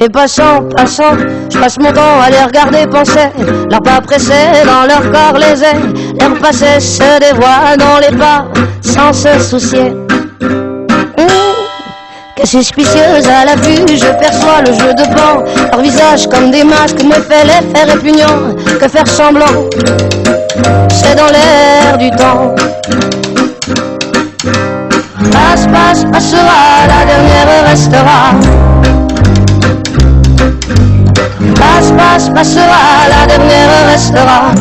Et passant, je passe mon temps à les regarder penser. Leurs pas pressés, dans leur corps les ailes. L'air passé se dévoile dans les pas, sans se soucier. Que suspicieuse à la vue, je perçois le jeu de pan. Leur visage comme des masques me fait l'effet répugnant. Que faire semblant, c'est dans l'air du temps. Passe, passera, la dernière restera. Passe, passera, la dernière restera.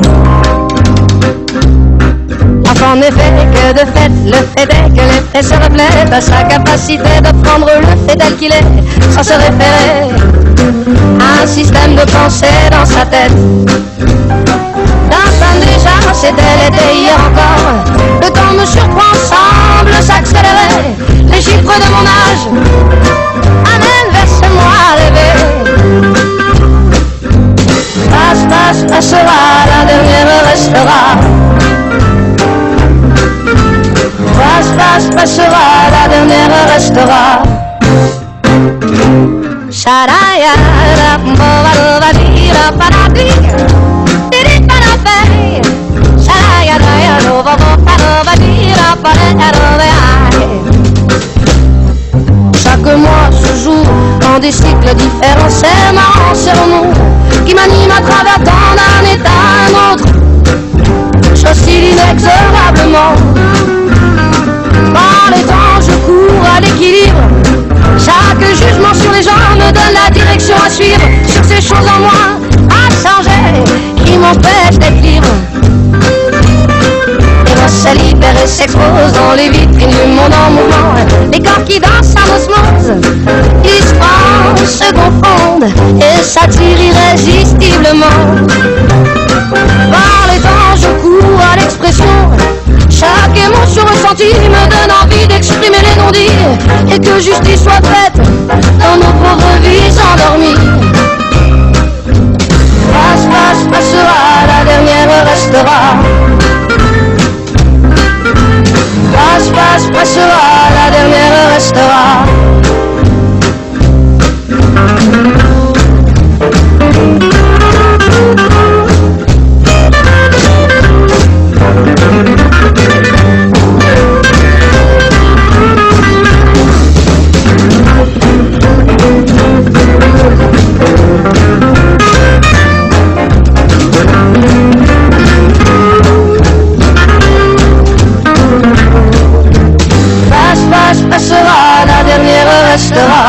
En effet, que de fait, le fait est que l'effet se reflète à sa capacité de prendre le fait tel qu'il est, sans se référer à un système de pensée dans sa tête. D'un temps déjà, c'était l'été hier encore. Le temps me surprend, semble s'accélérer. Les chiffres de mon âge amènent vers ce moi rêvé. Passe, passera, la dernière restera. Passe, passera, la dernière restera. Sharaya, chaque mois se joue dans des cycles différents. C'est marrant, c'est nous qui m'anime à travers tant d'un état à un autre. J'oscille inexorablement. Par les temps, je cours à l'équilibre. Chaque jugement sur les gens me donne la direction à suivre. Sur ces choses en moi à changer qui m'empêchent d'être libre. Les voix se libèrent et s'exposent dans les vitrines du monde en mouvement. Les corps qui dansent en osmose, ils se confondent et s'attirent irrésistiblement. Par les temps, je cours à l'expression. Chaque émotion ressentie me donne envie d'exprimer les non-dits et que justice soit faite dans nos pauvres vies endormies. Passe, passera, la dernière restera. Passe, passera, la dernière restera. Passera, la dernière restera.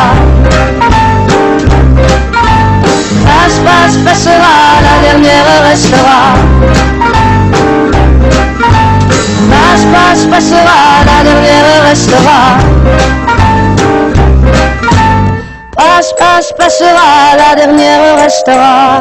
Passe, passera, la dernière restera. Passe, passera, la dernière restera. Passe, passera, la dernière restera.